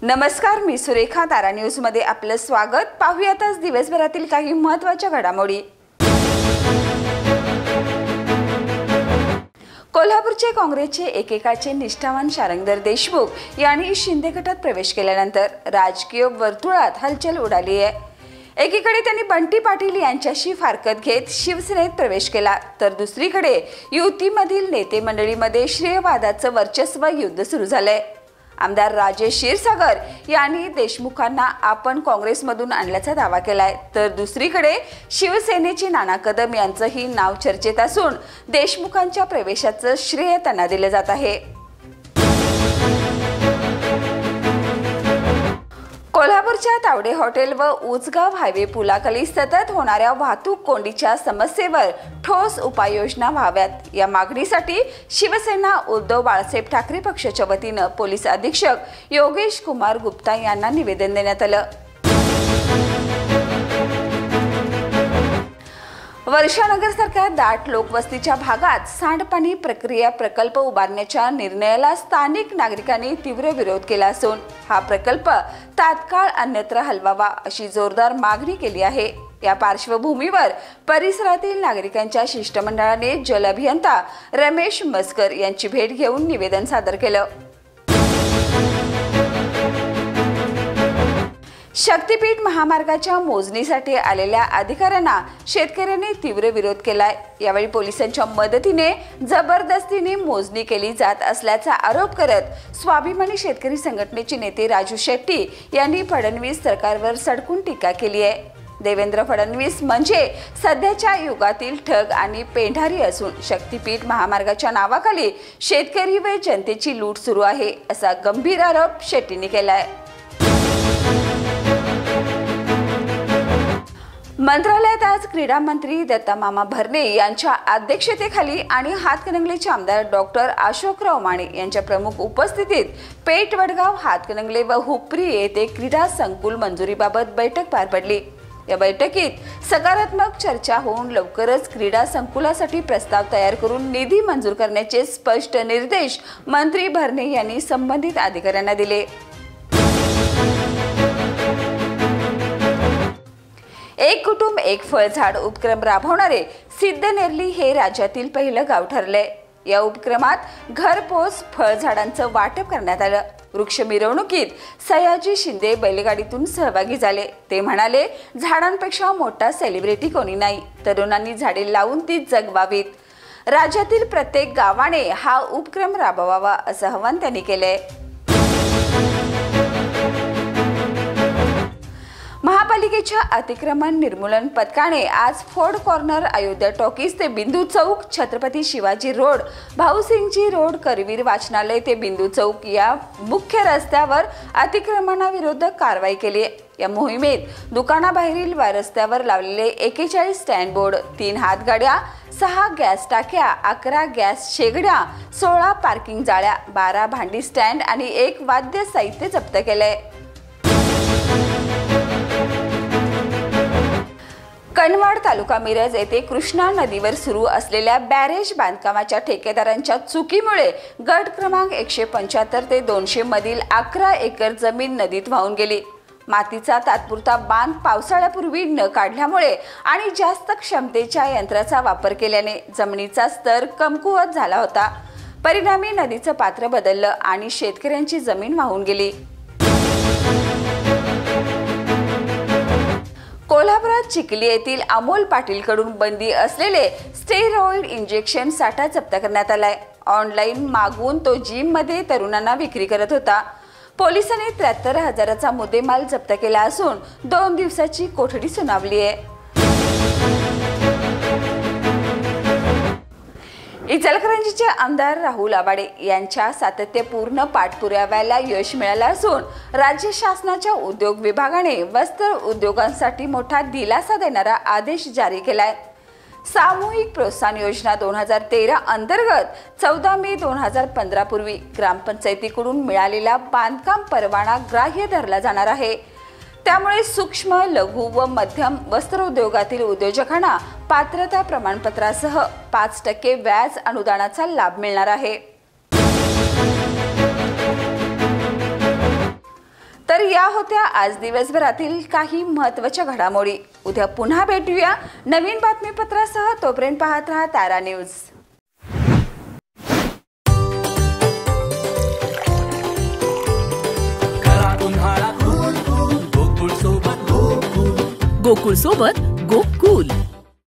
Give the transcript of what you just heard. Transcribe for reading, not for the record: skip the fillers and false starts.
नमस्कार, मी सुरेखा तारा न्यूज मध्ये आपलं स्वागत। पाहूयातच दिवसभरातील काही महत्त्वाच्या घडामोडी। कोल्हापूरचे काँग्रेसचे एकेकाचे निष्ठावान शारंगधर देशमुख यांनी शिंदे गटात प्रवेश केल्यानंतर राजकीय वर्तुळात हलचल उडाली आहे। एकीकडे त्यांनी बंटी पाटील यांच्याशी फारकत घेत शिवसेनेत प्रवेश केला, तर दुसरीकडे युतीमधील नेते मंडळीमध्ये श्रेयवादाचं वर्चस्व युद्ध सुरू झालंय। आमदार राजेश क्षीरसागर यांनी देशमुखांना आपण काँग्रेसमधून आणल्याचा दावा केलाय, तर दुसरीकडे शिवसेनेचे नाना कदम यांचंही नाव चर्चेत असून देशमुखांच्या प्रवेशाचं श्रेय त्यांना दिलं जात आहे। कोल्हापूरच्या तावडे हॉटेल व उचगाव हायवे पुलाखाली सतत होणाऱ्या वाहतूक कोंडीच्या समस्येवर ठोस उपाययोजना व्हाव्यात या मागणीसाठी शिवसेना उद्धव बाळासाहेब ठाकरे पक्षाच्या वतीनं पोलीस अधीक्षक योगेश कुमार गुप्ता यांना निवेदन देण्यात आलं। वर्षानगर सारख्या दाट लोकवस्तीच्या भागात सांडपाणी प्रक्रिया प्रकल्प उभारण्याच्या निर्णयाला स्थानिक नागरिकांनी तीव्र विरोध केला असून हा प्रकल्प तात्काळ अन्यत्र हलवावा अशी जोरदार मागणी केली आहे। या पार्श्वभूमीवर परिसरातील नागरिकांच्या शिष्टमंडळाने जल अभियंता रमेश मस्कर यांची भेट घेऊन निवेदन सादर केलं। शक्तीपीठ महामार्गाच्या मोजणीसाठी आलेल्या अधिकाऱ्यांना शेतकऱ्यांनी तीव्र विरोध केलाय। यावेळी पोलिसांच्या मदतीने जबरदस्तीने मोजणी केली जात असल्याचा आरोप करत स्वाभिमानी शेतकरी संघटनेचे नेते राजू शेट्टी यांनी फडणवीस सरकारवर सडकून टीका केली आहे। देवेंद्र फडणवीस म्हणजे सध्याच्या युगातील ठग आणि पेंढारी असून शक्तीपीठ महामार्गाच्या नावाखाली शेतकरी व जनतेची लूट सुरू आहे असा गंभीर आरोप शेट्टींनी केलाय। मंत्रालयात आज क्रीडा मंत्री दत्ता मामा भरणे यांच्या अध्यक्षतेखाली आणि हातकणंगलेचे आमदार डॉक्टर अशोकराव माने यांच्या प्रमुख उपस्थितीत पेठ, वडगाव, हातकणंगले व हुपरी येथे क्रीडा संकुल मंजुरीबाबत बैठक पार पडली। या बैठकीत सकारात्मक चर्चा होऊन लवकरच क्रीडा संकुलासाठी प्रस्ताव तयार करून निधी मंजूर करण्याचे स्पष्ट निर्देश मंत्री भरणे यांनी संबंधित अधिकाऱ्यांना दिले। एक कुटुंब एक फळझाड उपक्रम राबवणारे सिद्धनेरली हे राज्यातील पहिलं गाव ठरले। या उपक्रमात घरपोच फळझाडांचं वाटप करण्यात आलं। वृक्ष मिरवणुकीत सयाजी शिंदे बैलगाडीतून सहभागी झाले। ते म्हणाले, झाडांपेक्षा मोठा सेलिब्रिटी कोणी नाही, तरुणांनी झाडे लावून ती जगवावीत। राज्यातील प्रत्येक गावाने हा उपक्रम राबवावा असं आवाहन त्यांनी केलंय। महापालिकेच्या अतिक्रमण निर्मूलन पथकाने आज फोर्ड कॉर्नर, अयोध्या टॉकीज ते बिंदू चौक, छत्रपती शिवाजी रोड, भाऊसिंगजी रोड, करवीर वाचनालय ते बिंदू चौक या मुख्य रस्त्यावर अतिक्रमणाविरोधात कारवाई केली। या मोहिमेत दुकानाबाहेरील रस्त्यावर लावलेले 41 स्टँड बोर्ड, 3 हातगाड्या, 6 गॅस टाक्या, 11 गॅस शेगड्या, 16 पार्किंग जाळ्या, 12 भांडी स्टँड आणि 1 वाद्य साहित्य जप्त केले। कनवाड तालुका मिरज येथे कृष्णा नदीवर सुरू असलेल्या बॅरेज बांधकामाच्या ठेकेदारांच्या चुकीमुळे गट क्रमांक 175 ते 200 मधील 11 एकर जमीन नदीत वाहून गेली। मातीचा तात्पुरता बांध पावसाळ्यापूर्वी न काढल्यामुळे आणि जास्त क्षमतेच्या यंत्राचा वापर केल्याने जमिनीचा स्तर कमकुवत झाला होता। परिणामी नदीचं पात्र बदललं आणि शेतकऱ्यांची जमीन वाहून गेली। कोल्हापुरात चिखली येथील अमोल पाटील कडून बंदी असलेले स्टेरॉइड इंजेक्शन साठा जप्त करण्यात आलाय। ऑनलाईन मागून तो जिम मध्ये तरुणांना विक्री करत होता। पोलिसांनी 73,000चा मुद्देमाल जप्त केला असून 2 दिवसाची कोठडी सुनावली आहे। इचलकरंजीचे आमदार राहुल आबाडे यांच्या सातत्यपूर्ण पाठपुराव्याला यश मिळालं असून राज्य शासनाच्या उद्योग विभागाने वस्त्र उद्योगांसाठी मोठा दिलासा देणारा आदेश जारी केलाय। सामूहिक प्रोत्साहन योजना 2013 अंतर्गत 14 मे 2015 पूर्वी ग्रामपंचायतीकडून मिळालेला बांधकाम परवाना ग्राह्य धरला जाणार आहे। त्यामुळे सूक्ष्म, लघु व मध्यम वस्त्र उद्योगातील उद्योजकांना पात्रता प्रमाणपत्रासह 5% व्याज अनुदानाचा लाभ मिळणार आहे। तर या होत्या आज दिवसभरातील काही महत्त्वाच्या घडामोडी. उद्या पुन्हा भेटूया नवीन बातमीपत्रासह. तोपर्यंत पाहत रहा तारा न्यूज. गोकुळ सोबत गोकुळ